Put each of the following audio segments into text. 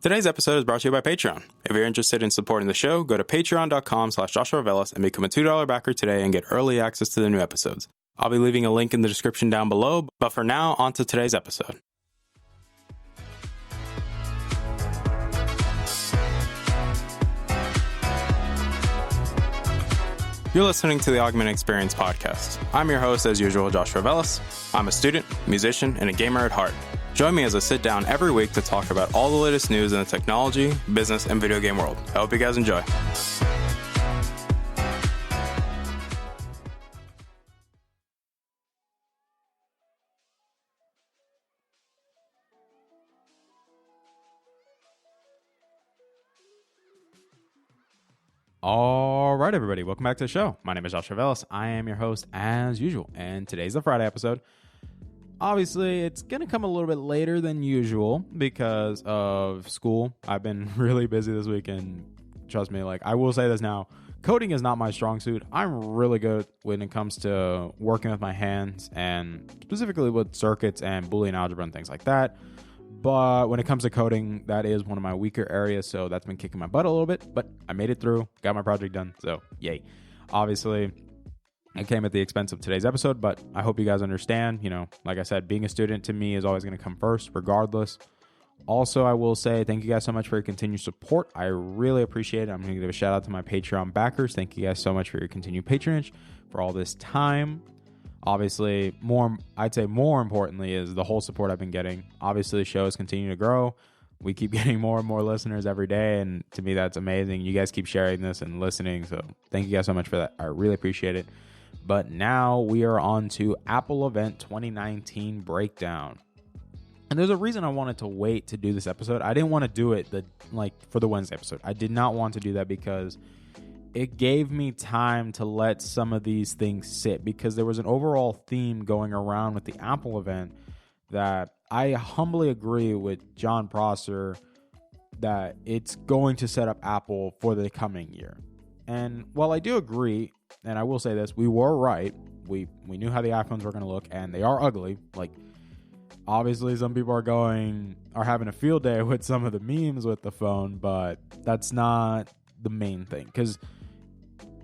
Today's episode is brought to you by Patreon. If you're interested in supporting the show, go to patreon.com/JoshuaVelas and become a $2 backer today and get early access to the new episodes. I'll be leaving a link in the description down below, but for now, on to today's episode. You're listening to the Augment Experience podcast. I'm your host, as usual, Joshua Velas. I'm a student, musician, and a gamer at heart. Join me as I sit down every week to talk about all the latest news in the technology, business, and video game world. I hope you guys enjoy. All right, everybody, welcome back to the show. My name is Joshua Velas. I am your host, as usual, and today's the Friday episode. Obviously, it's going to come a little bit later than usual because of school. I've been really busy this week, and trust me, I will say this now, coding is not my strong suit. I'm really good when it comes to working with my hands and specifically with circuits and Boolean algebra and things like that. But when it comes to coding, that is one of my weaker areas, so that's been kicking my butt a little bit, but I made it through, got my project done, so yay. Obviously, it came at the expense of today's episode, but I hope you guys understand. Like I said, being a student to me is always going to come first, regardless. Also, I will say thank you guys so much for your continued support. I really appreciate it. I'm going to give a shout out to my Patreon backers. Thank you guys so much for your continued patronage for all this time. Obviously, I'd say more importantly is the whole support I've been getting. Obviously, the show is continuing to grow. We keep getting more and more listeners every day, and to me, that's amazing. You guys keep sharing this and listening, so thank you guys so much for that. I really appreciate it. But now we are on to Apple Event 2019 breakdown. And there's a reason I wanted to wait to do this episode. I didn't want to do it for the Wednesday episode. I did not want to do that because it gave me time to let some of these things sit, because there was an overall theme going around with the Apple event that I humbly agree with Jon Prosser that it's going to set up Apple for the coming year. And while I do agree, and I will say this, we were right. We knew how the iPhones were going to look, and they are ugly. Obviously, some people are having a field day with some of the memes with the phone, but that's not the main thing. Because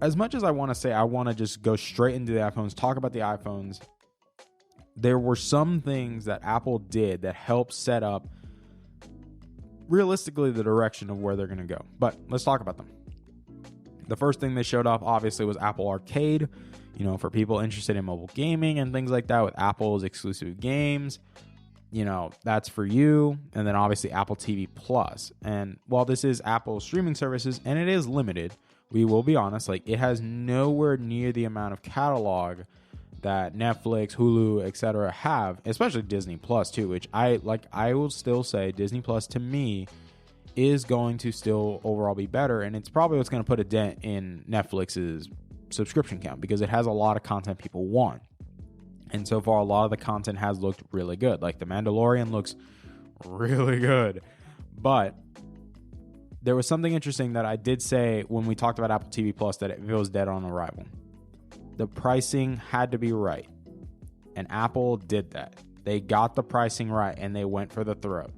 as much as I want to say I want to just go straight into the iPhones, talk about the iPhones, there were some things that Apple did that helped set up realistically the direction of where they're going to go. But let's talk about them. The first thing they showed off, obviously, was Apple Arcade, for people interested in mobile gaming and things like that with Apple's exclusive games. That's for you. And then obviously Apple TV Plus. And while this is Apple's streaming services and it is limited, we will be honest, it has nowhere near the amount of catalog that Netflix, Hulu, etc. have, especially Disney Plus too, which I will still say Disney Plus to me is going to still overall be better, and it's probably what's going to put a dent in Netflix's subscription count because it has a lot of content people want. And so far, a lot of the content has looked really good. The Mandalorian looks really good. But there was something interesting that I did say when we talked about Apple TV Plus that it was dead on arrival. The pricing had to be right. And Apple did that. They got the pricing right and they went for the throat.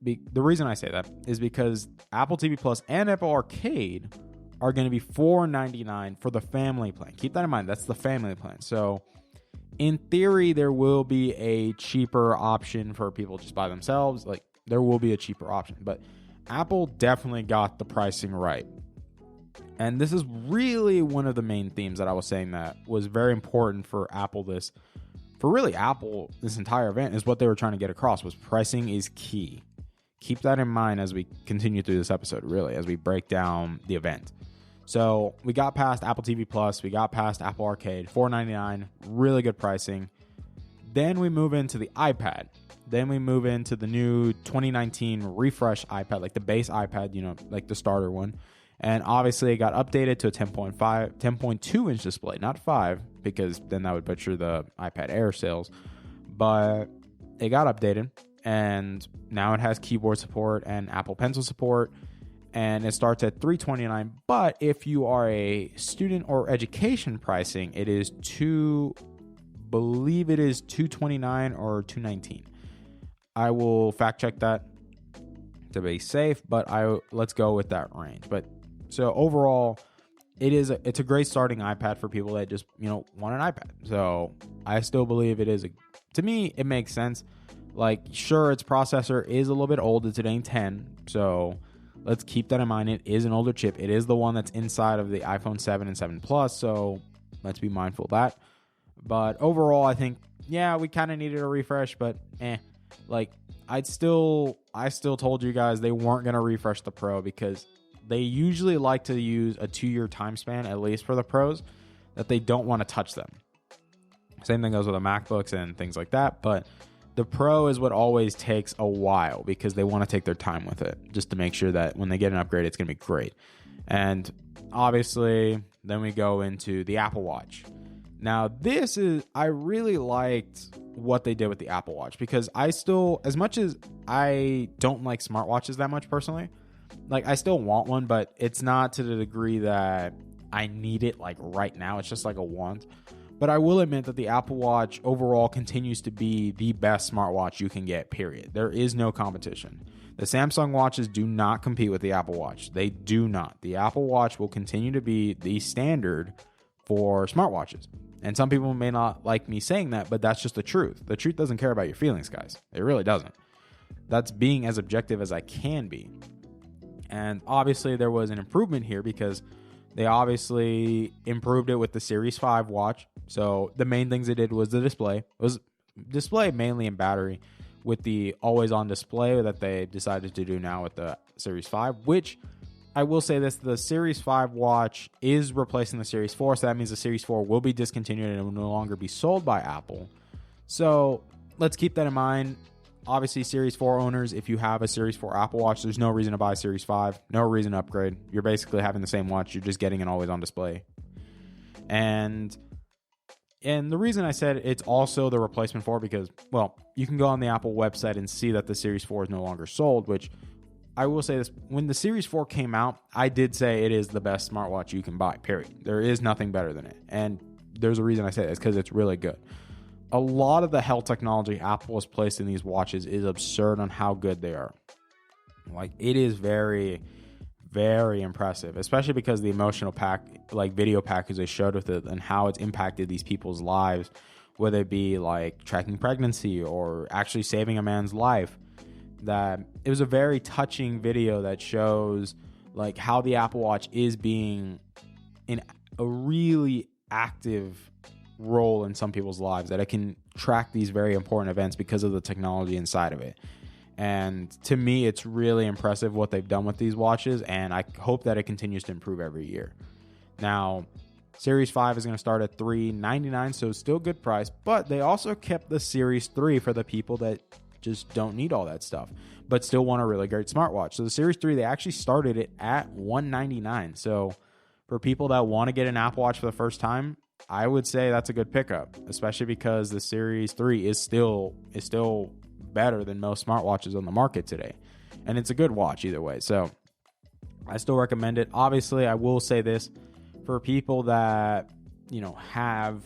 The reason I say that is because Apple TV Plus and Apple Arcade are going to be $4.99 for the family plan. Keep that in mind. That's the family plan. So in theory, there will be a cheaper option for people just by themselves. There will be a cheaper option. But Apple definitely got the pricing right. And this is really one of the main themes that I was saying that was very important for Apple this entire event is what they were trying to get across was pricing is key. Keep that in mind as we continue through this episode, really, as we break down the event. So we got past Apple TV Plus, we got past Apple Arcade, $4.99, really good pricing. Then we move into the iPad. Then we move into the new 2019 refresh iPad, the base iPad, the starter one. And obviously it got updated to a 10.2 inch display, not 5, because then that would butcher the iPad Air sales. But it got updated, and now it has keyboard support and Apple Pencil support, and it starts at $329. But if you are a student or education pricing, it is $229 or $219. I will fact check that. to be safe, but let's go with that range. But so overall, it's a great starting iPad for people that just, want an iPad. So I still believe to me, it makes sense. Like, sure, its processor is a little bit old. It's an A10. So let's keep that in mind. It is an older chip. It is the one that's inside of the iPhone 7 and 7 Plus. So let's be mindful of that. But overall, I think, yeah, we kind of needed a refresh, but like, I still told you guys they weren't going to refresh the Pro because they usually like to use a 2-year time span, at least for the Pros, that they don't want to touch them. Same thing goes with the MacBooks and things like that. But the Pro is what always takes a while because they want to take their time with it just to make sure that when they get an upgrade, it's going to be great. And obviously, then we go into the Apple Watch. Now, I really liked what they did with the Apple Watch because as much as I don't like smartwatches that much personally, like, I still want one, but it's not to the degree that I need it like right now. It's just like a want. But I will admit that the Apple Watch overall continues to be the best smartwatch you can get, period. There is no competition. The Samsung watches do not compete with the Apple Watch. They do not. The Apple Watch will continue to be the standard for smartwatches. And some people may not like me saying that, but that's just the truth. The truth doesn't care about your feelings, guys. It really doesn't. That's being as objective as I can be. And obviously there was an improvement here because they obviously improved it with the Series 5 watch. So the main things they did was the display. It was display mainly in battery with the always-on display that they decided to do now with the Series 5, which I will say this, the Series 5 watch is replacing the Series 4, so that means the Series 4 will be discontinued and it will no longer be sold by Apple. So let's keep that in mind. Obviously, Series 4 owners, if you have a Series 4 Apple Watch, there's no reason to buy Series 5, no reason to upgrade. You're basically having the same watch, you're just getting an always-on display. And the reason I said it's also the replacement for, because, well, you can go on the Apple website and see that the Series 4 is no longer sold, which I will say this, when the Series 4 came out, I did say it is the best smartwatch you can buy, period. There is nothing better than it. And there's a reason I say it, it's because it's really good. A lot of the health technology Apple has placed in these watches is absurd on how good they are. Like, it is very, very impressive, especially because the emotional video package they showed with it and how it's impacted these people's lives, whether it be like tracking pregnancy or actually saving a man's life. That it was a very touching video that shows like how the Apple Watch is being in a really active role in some people's lives, that it can track these very important events because of the technology inside of it. And to me, it's really impressive what they've done with these watches, and I hope that it continues to improve every year. Now, Series 5 is going to start at $399, so it's still a good price, but they also kept the Series 3 for the people that just don't need all that stuff, but still want a really great smartwatch. So the Series 3, they actually started it at $199. So for people that want to get an Apple Watch for the first time, I would say that's a good pickup, especially because the Series 3 is still better than most smartwatches on the market today. And it's a good watch either way. So I still recommend it. Obviously, I will say this, for people that, have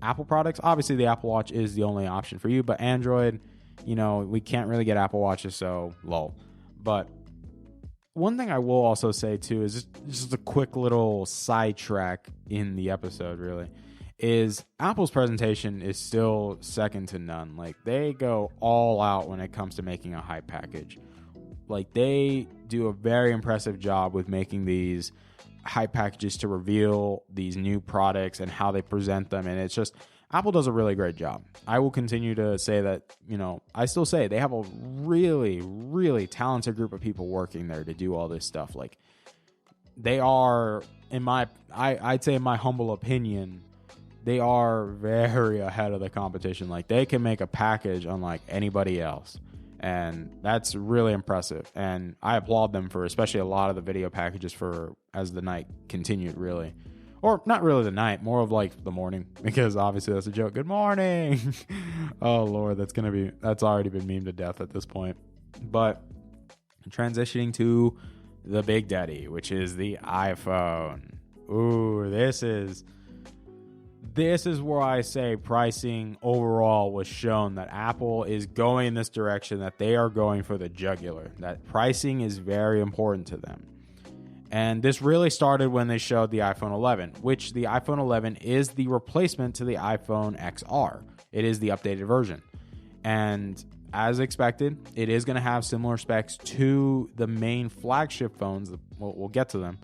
Apple products, obviously the Apple Watch is the only option for you, but Android, we can't really get Apple Watches, so lol. But one thing I will also say too is just a quick little sidetrack in the episode, really, is Apple's presentation is still second to none. Like, they go all out when it comes to making a hype package. Like, they do a very impressive job with making these hype packages to reveal these new products and how they present them. And it's just, Apple does a really great job. I will continue to say that, I still say they have a really, really talented group of people working there to do all this stuff. Like, they are, I'd say in my humble opinion, they are very ahead of the competition. Like, they can make a package unlike anybody else. And that's really impressive. And I applaud them for especially a lot of the video packages for as the night continued, really. Or not really the night, more of like the morning, because obviously that's a joke. Good morning. Oh Lord, that's already been memed to death at this point. But transitioning to the big daddy, which is the iPhone. Ooh, this is this is where I say pricing overall was shown that Apple is going in this direction, that they are going for the jugular, that pricing is very important to them. And this really started when they showed the iPhone 11, which the iPhone 11 is the replacement to the iPhone XR. It is the updated version. And as expected, it is going to have similar specs to the main flagship phones. We'll get to them.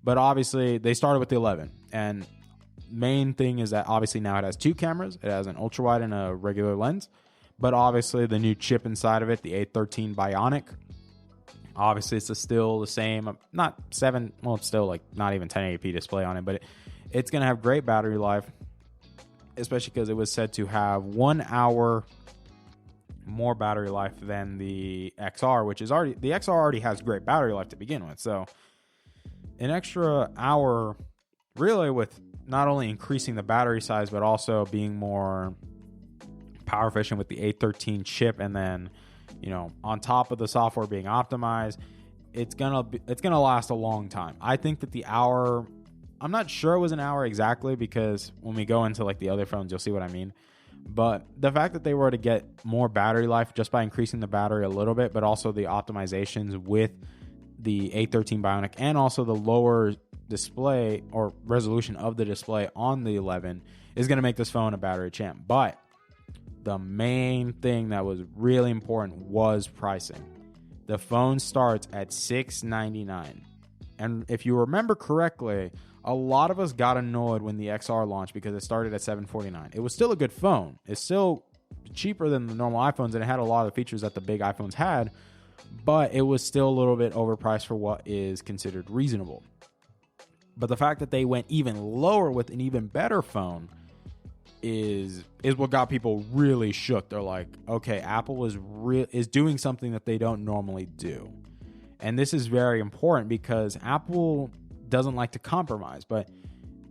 But obviously, they started with the 11. And main thing is that obviously now it has 2 cameras. It has an ultra wide and a regular lens. But obviously, the new chip inside of it, the A13 Bionic, obviously it's still the same, not 7, well, it's still like not even 1080p display on it, but it's going to have great battery life, especially because it was said to have 1 hour more battery life than the XR, which is already, the XR already has great battery life to begin with. So an extra hour really with not only increasing the battery size, but also being more power efficient with the A13 chip, and then, you know, on top of the software being optimized, it's gonna last a long time. I think that the hour, I'm not sure it was an hour exactly, because when we go into like the other phones, you'll see what I mean. But the fact that they were to get more battery life just by increasing the battery a little bit, but also the optimizations with the A13 Bionic and also the lower display or resolution of the display on the 11 is going to make this phone a battery champ. But the main thing that was really important was pricing. The phone starts at $699. And if you remember correctly, a lot of us got annoyed when the XR launched because it started at $749. It was still a good phone. It's still cheaper than the normal iPhones, and it had a lot of the features that the big iPhones had, but it was still a little bit overpriced for what is considered reasonable. But the fact that they went even lower with an even better phone is what got people really shook. They're like, okay, Apple is doing something that they don't normally do. And this is very important because Apple doesn't like to compromise. But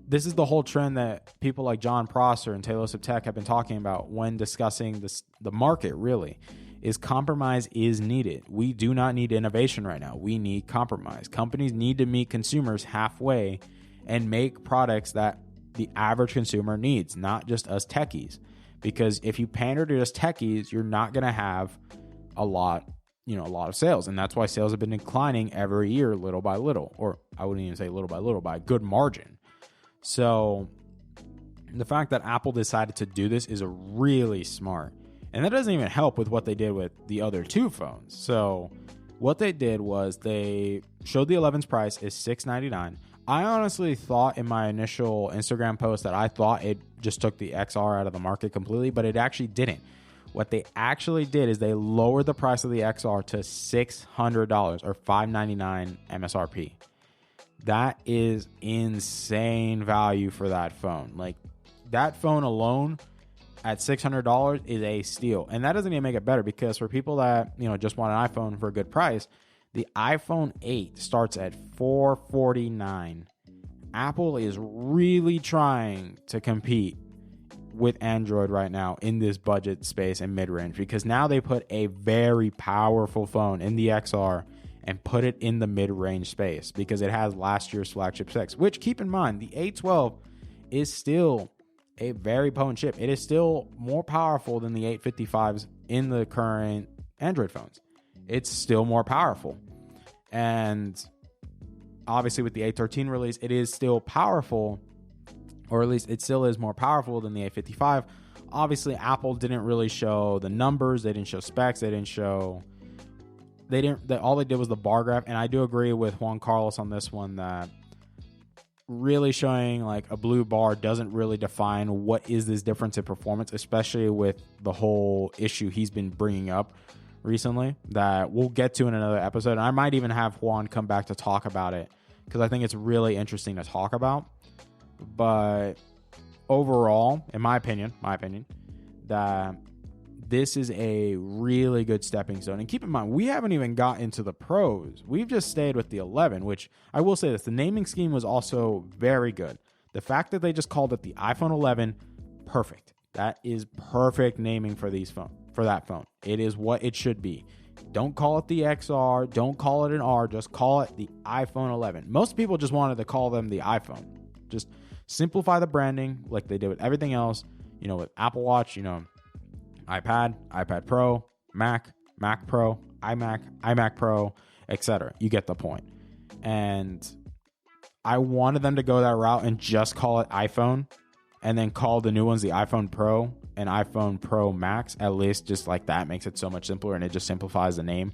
this is the whole trend that people like John Prosser and Taylor Tech have been talking about when discussing the market, really, is compromise is needed. We do not need innovation right now. We need compromise. Companies need to meet consumers halfway and make products that the average consumer needs, not just us techies. Because if you pander to just techies, you're not going to have a lot of sales. And that's why sales have been declining every year, little by little, or I wouldn't even say little, by a good margin. So the fact that Apple decided to do this is really smart. And that doesn't even help with what they did with the other 2 phones. So what they did was they showed the 11's price is $699. I honestly thought in my initial Instagram post that I thought it just took the XR out of the market completely, but it actually didn't. What they actually did is they lowered the price of the XR to $600 or $599 MSRP. That is insane value for that phone. Like, that phone alone at $600 is a steal. And that doesn't even make it better, because for people that, just want an iPhone for a good price, the iPhone 8 starts at $449. Apple is really trying to compete with Android right now in this budget space and mid-range, because now they put a very powerful phone in the XR and put it in the mid-range space because it has last year's flagship specs, which, keep in mind, the A12 is still a very potent chip. It is still more powerful than the 855s in the current Android phones. It's still more powerful. And obviously with the A13 release, it is still powerful, or at least it still is more powerful than the 855. Obviously, Apple didn't really show the numbers. They didn't show specs. All they did was the bar graph. And I do agree with Juan Carlos on this one that really showing like a blue bar doesn't really define what is this difference in performance, especially with the whole issue he's been bringing up recently that we'll get to in another episode. And I might even have Juan come back to talk about it because I think it's really interesting to talk about. But overall, in my opinion, that this is a really good stepping stone. And keep in mind, we haven't even got into the pros. We've just stayed with the 11, which I will say this, the naming scheme was also very good. The fact that they just called it the iPhone 11, perfect. That is perfect naming for that phone. It is what it should be. Don't call it the XR. Don't call it an R. Just call it the iPhone 11. Most people just wanted to call them the iPhone. Just simplify the branding like they did with everything else, with Apple Watch, iPad, iPad Pro, Mac, Mac Pro, iMac Pro, etc. You get the point. And I wanted them to go that route and just call it iPhone, and then call the new ones the iPhone Pro and iPhone Pro Max. At least just like that makes it so much simpler, and it just simplifies the name.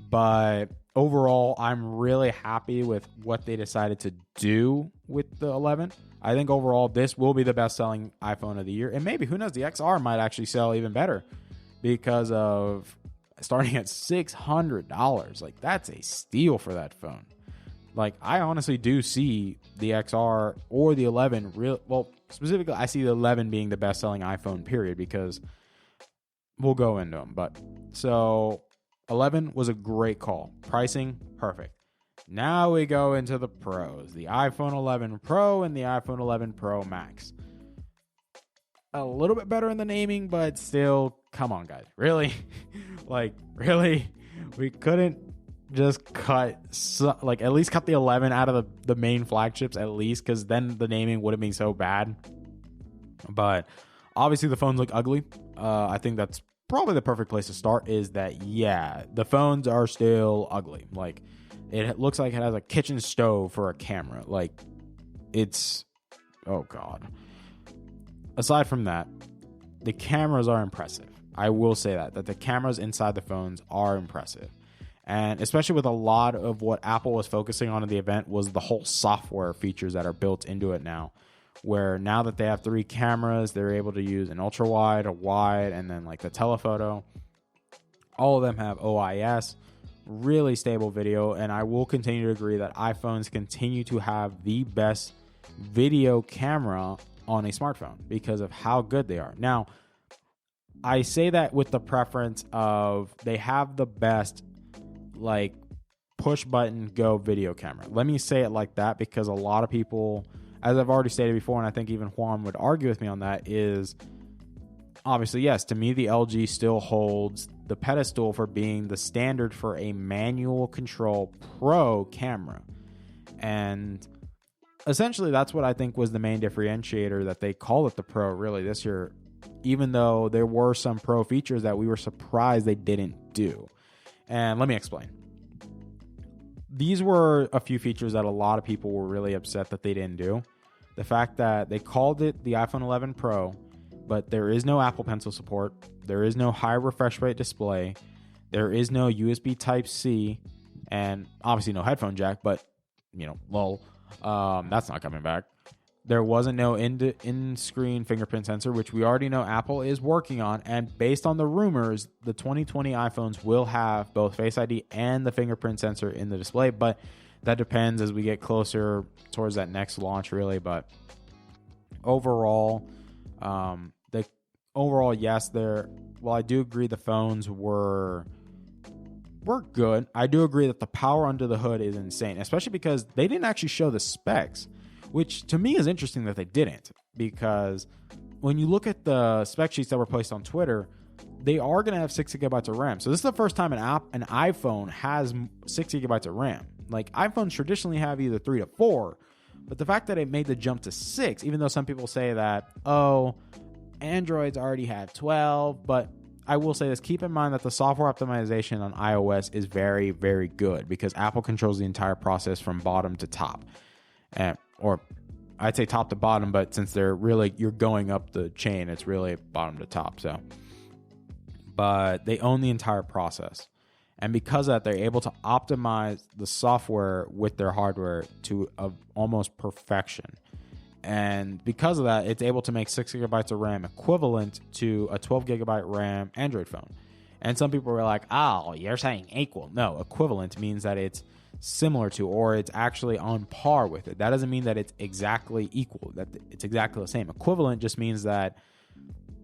But overall, I'm really happy with what they decided to do with the 11. I think overall, this will be the best-selling iPhone of the year. And maybe, who knows, the XR might actually sell even better because of starting at $600. Like, that's a steal for that phone. Like, I honestly do see the XR or the 11 specifically, I see the 11 being the best-selling iPhone, period, because we'll go into them. But so 11 was a great call. Pricing, perfect. Now we go into the pros. The iPhone 11 Pro and the iPhone 11 Pro Max. A little bit better in the naming, but still, come on, guys. Really? Really? We couldn't just at least cut the 11 out of the main flagships, at least, because then the naming wouldn't be so bad. But obviously the phones look ugly. I think that's probably the perfect place to start, is that, yeah, the phones are still ugly. Like, it looks like it has a kitchen stove for a camera. Like, it's, oh God. Aside from that, the cameras are impressive. I will say that the cameras inside the phones are impressive. And especially with a lot of what Apple was focusing on in the event was the whole software features that are built into it now. Where now that they have 3 cameras, they're able to use an ultra wide, a wide, and then like the telephoto. All of them have OIS, really stable video, and I will continue to agree that iPhones continue to have the best video camera on a smartphone because of how good they are. Now, I say that with the preference of they have the best, like, push button go video camera. Let me say it like that, because a lot of people, as I've already stated before, and I think even Juan would argue with me on that, is obviously, yes, to me, the LG still holds the pedestal for being the standard for a manual control pro camera. And essentially, that's what I think was the main differentiator, that they call it the Pro really this year, even though there were some pro features that we were surprised they didn't do. And let me explain. These were a few features that a lot of people were really upset that they didn't do. The fact that they called it the iPhone 11 Pro, but there is no Apple Pencil support. There is no high refresh rate display. There is no USB Type-C, and obviously no headphone jack, but, that's not coming back. There wasn't no in-screen fingerprint sensor, which we already know Apple is working on. And based on the rumors, the 2020 iPhones will have both Face ID and the fingerprint sensor in the display. But that depends as we get closer towards that next launch, really. But overall, yes, while I do agree the phones were good, I do agree that the power under the hood is insane, especially because they didn't actually show the specs, which to me is interesting that they didn't, because when you look at the spec sheets that were placed on Twitter, they are going to have 6 gigabytes of RAM. So this is the first time an iPhone has 6 gigabytes of RAM. Like, iPhones traditionally have either 3 to 4, but the fact that it made the jump to 6, even though some people say that, Androids already have 12, but I will say this, keep in mind that the software optimization on iOS is very, very good, because Apple controls the entire process from bottom to top. Or I'd say top to bottom, but since you're going up the chain, it's really bottom to top. So, but they own the entire process. And because of that, they're able to optimize the software with their hardware to almost perfection. And because of that, it's able to make 6 gigabytes of RAM equivalent to a 12 gigabyte RAM Android phone. And some people were like, you're saying equal. No, equivalent means that it's similar to, or it's actually on par with it. That doesn't mean that it's exactly equal, that it's exactly the same. Equivalent just means that,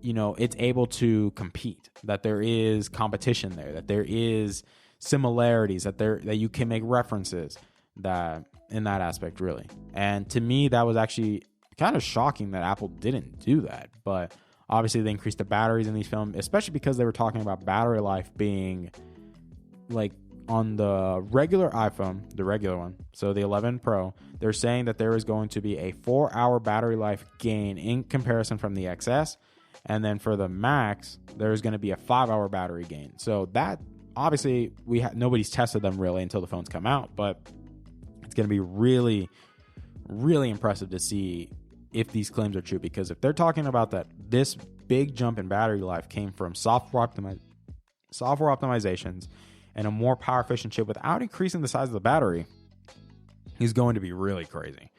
it's able to compete, that there is competition there, that there is similarities, that you can make references, that in that aspect, really. And to me, that was actually kind of shocking that Apple didn't do that. But obviously they increased the batteries in these phones, especially because they were talking about battery life being like on the regular iPhone, the regular one, so the 11 Pro, they're saying that there is going to be a 4-hour battery life gain in comparison from the XS. And then for the Max, there's going to be a 5-hour battery gain. So that, obviously, nobody's tested them really until the phones come out. But it's going to be really, really impressive to see if these claims are true. Because if they're talking about that, this big jump in battery life came from software optimizations and a more power efficient chip without increasing the size of the battery, is going to be really crazy.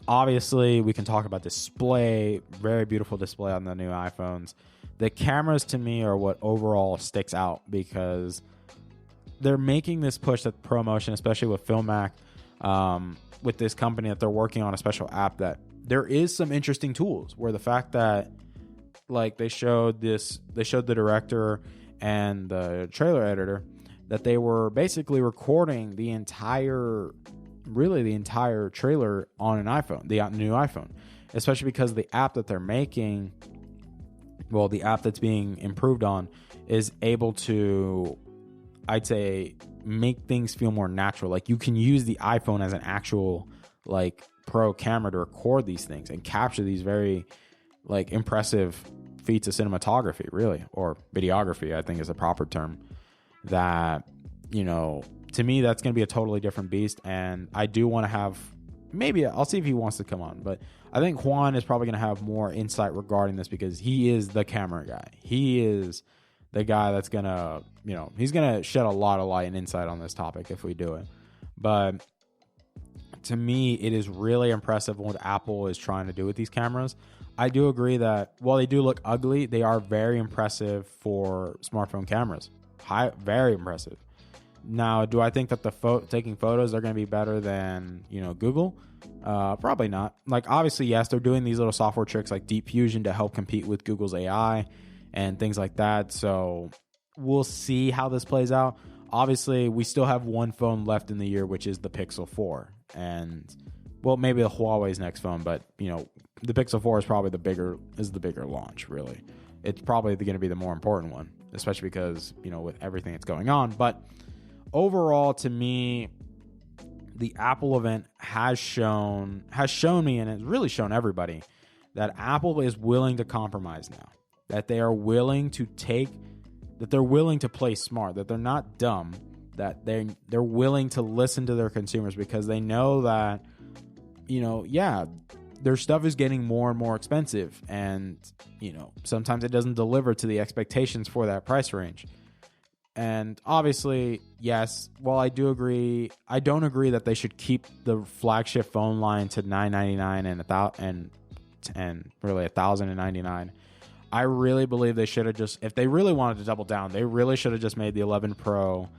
Obviously, we can talk about display. Very beautiful display on the new iPhones. The cameras, to me, are what overall sticks out because they're making this push at ProMotion, especially with Filmac, with this company that they're working on a special app that there is some interesting tools where the fact that like they showed the director and the trailer editor that they were basically recording the entire trailer on an iPhone, the new iPhone, especially because the app that they're making, well, the app that's being improved on is able to, I'd say, make things feel more natural. Like you can use the iPhone as an actual like pro camera to record these things and capture these very like impressive feats of cinematography, really, or videography, I think is a proper term. That, you know, to me, that's going to be a totally different beast. And I do want to have, maybe I'll see if he wants to come on, but I think Juan is probably going to have more insight regarding this because he is the camera guy. He is the guy that's going to, you know, he's going to shed a lot of light and insight on this topic if we do it. But to me, it is really impressive what Apple is trying to do with these cameras. I do agree that while they do look ugly, they are very impressive for smartphone cameras. Very impressive. Now, do I think that the taking photos are going to be better than, you know, Google? Probably not. Like, obviously, yes, they're doing these little software tricks like Deep Fusion to help compete with Google's AI and things like that. So we'll see how this plays out. Obviously, we still have one phone left in the year, which is the Pixel 4. And, well, maybe the Huawei's next phone, but, you know, the Pixel 4 is probably the bigger launch, really. It's probably going to be the more important one, especially because, you know, with everything that's going on. But overall, to me, the Apple event has shown me, and it's really shown everybody, that Apple is willing to compromise now. That they are willing to they're willing to play smart, that they're not dumb, that they're willing to listen to their consumers because they know that, you know, yeah, their stuff is getting more and more expensive, and, you know, sometimes it doesn't deliver to the expectations for that price range. And obviously, yes, while I don't agree that they should keep the flagship phone line to $999 and really $1,099. I really believe they should have just, if they really wanted to double down, they really should have just made the 11 Pro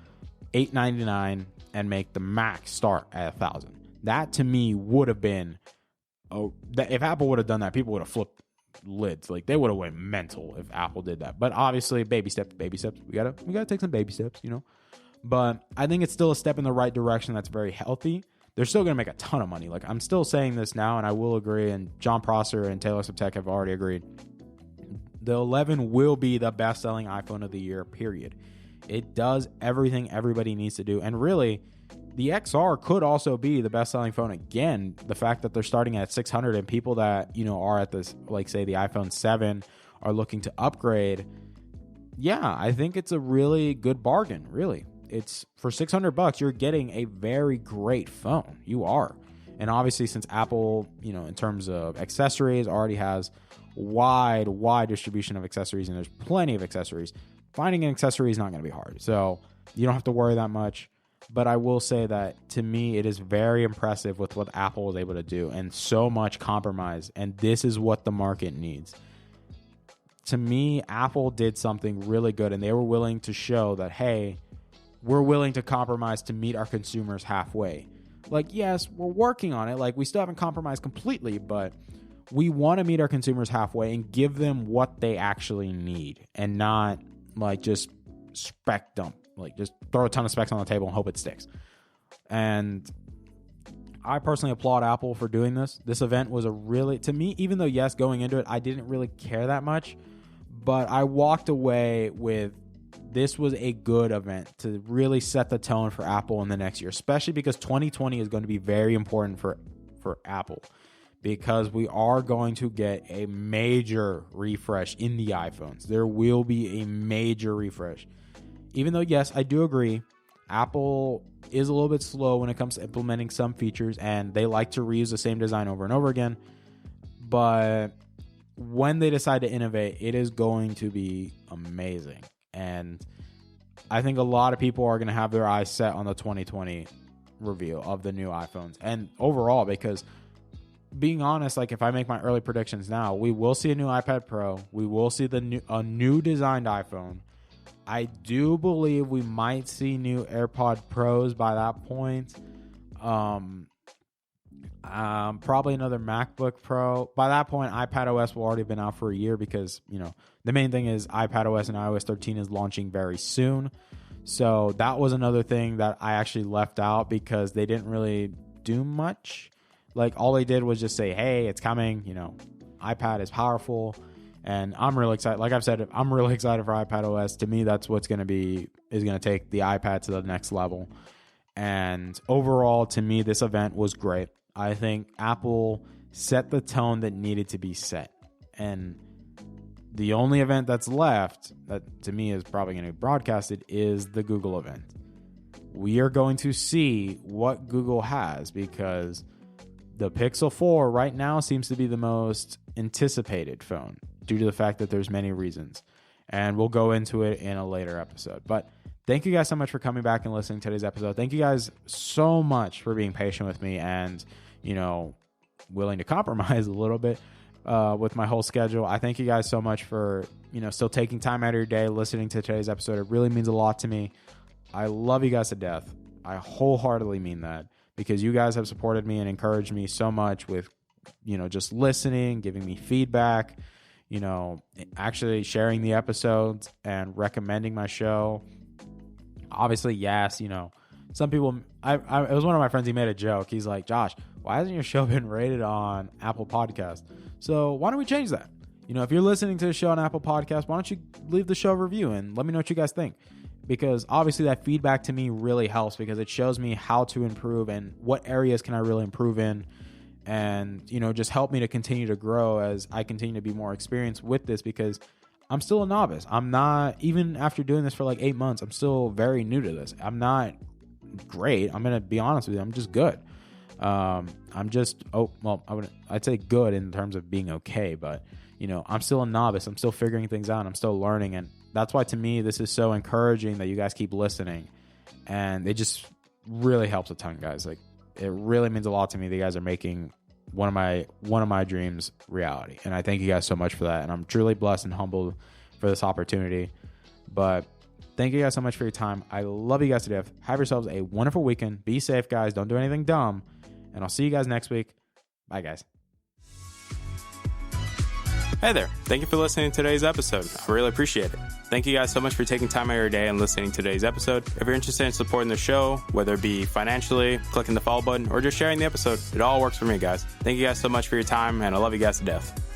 $899 and make the Max start at $1,000. That to me would have been, if Apple would have done that, people would have flipped lids. Like, they would have went mental if Apple did that. But obviously, baby steps. We gotta take some baby steps, you know. But I think it's still a step in the right direction that's very healthy. They're still gonna make a ton of money. Like, I'm still saying this now, and I will agree, and John Prosser and Taylor Swift have already agreed. The 11 will be the best-selling iPhone of the year, period. It does everything everybody needs to do. And really, the XR could also be the best-selling phone again. The fact that they're starting at $600 and people that, you know, are at this, like, say, the iPhone 7 are looking to upgrade. Yeah, I think it's a really good bargain, really. It's for $600, you're getting a very great phone. You are. And obviously, since Apple, you know, in terms of accessories, already has wide distribution of accessories, and there's plenty of accessories, finding an accessory is not going to be hard. So you don't have to worry that much. But I will say that, to me, it is very impressive with what Apple was able to do, and so much compromise. And this is what the market needs. To me, Apple did something really good, and they were willing to show that, hey, we're willing to compromise to meet our consumers halfway. Like, yes, we're working on it. Like, we still haven't compromised completely, but we want to meet our consumers halfway and give them what they actually need, and not, like, just spec dump. Like, just throw a ton of specs on the table and hope it sticks. And I personally applaud Apple for doing this. This event was to me, even though, yes, going into it, I didn't really care that much, but I walked away with this was a good event to really set the tone for Apple in the next year, especially because 2020 is going to be very important for Apple, because we are going to get a major refresh in the iPhones. There will be a major refresh. Even though, yes, I do agree, Apple is a little bit slow when it comes to implementing some features, and they like to reuse the same design over and over again. But when they decide to innovate, it is going to be amazing. And I think a lot of people are going to have their eyes set on the 2020 reveal of the new iPhones. And overall, because being honest, like if I make my early predictions now, we will see a new iPad Pro. We will see a new designed iPhone. I do believe we might see new AirPod Pros by that point. Probably another MacBook Pro. By that point, iPadOS will already have been out for a year, because, the main thing is iPadOS and iOS 13 is launching very soon. So that was another thing that I actually left out, because they didn't really do much. Like, all they did was just say, hey, it's coming, iPad is powerful. And I'm really excited. Like I've said, I'm really excited for iPadOS. To me, that's what's going to take the iPad to the next level. And overall, to me, this event was great. I think Apple set the tone that needed to be set. And the only event that's left that to me is probably going to be broadcasted is the Google event. We are going to see what Google has, because the Pixel 4 right now seems to be the most anticipated phone due to the fact that there's many reasons. And we'll go into it in a later episode. But thank you guys so much for coming back and listening to today's episode. Thank you guys so much for being patient with me and, willing to compromise a little bit with my whole schedule. I thank you guys so much for, still taking time out of your day listening to today's episode. It really means a lot to me. I love you guys to death. I wholeheartedly mean that, because you guys have supported me and encouraged me so much with, just listening, giving me feedback, actually sharing the episodes and recommending my show. Obviously, yes, some people, it was one of my friends, he made a joke. He's like, Josh, why hasn't your show been rated on Apple Podcast? So why don't we change that? If you're listening to the show on Apple Podcast, why don't you leave the show review and let me know what you guys think? Because obviously that feedback to me really helps, because it shows me how to improve and what areas can I really improve in, and, just help me to continue to grow as I continue to be more experienced with this, because I'm still a novice. I'm not, even after doing this for like 8 months, I'm still very new to this. I'm not great. I'm going to be honest with you. I'm just good. I'd say good in terms of being okay, but I'm still a novice. I'm still figuring things out. I'm still learning. And that's why to me, this is so encouraging that you guys keep listening, and it just really helps a ton, guys. Like, it really means a lot to me that you guys are making one of my dreams reality. And I thank you guys so much for that. And I'm truly blessed and humbled for this opportunity. But thank you guys so much for your time. I love you guys to death. Have yourselves a wonderful weekend. Be safe, guys. Don't do anything dumb. And I'll see you guys next week. Bye, guys. Hey there. Thank you for listening to today's episode. I really appreciate it. Thank you guys so much for taking time out of your day and listening to today's episode. If you're interested in supporting the show, whether it be financially, clicking the follow button, or just sharing the episode, it all works for me, guys. Thank you guys so much for your time, and I love you guys to death.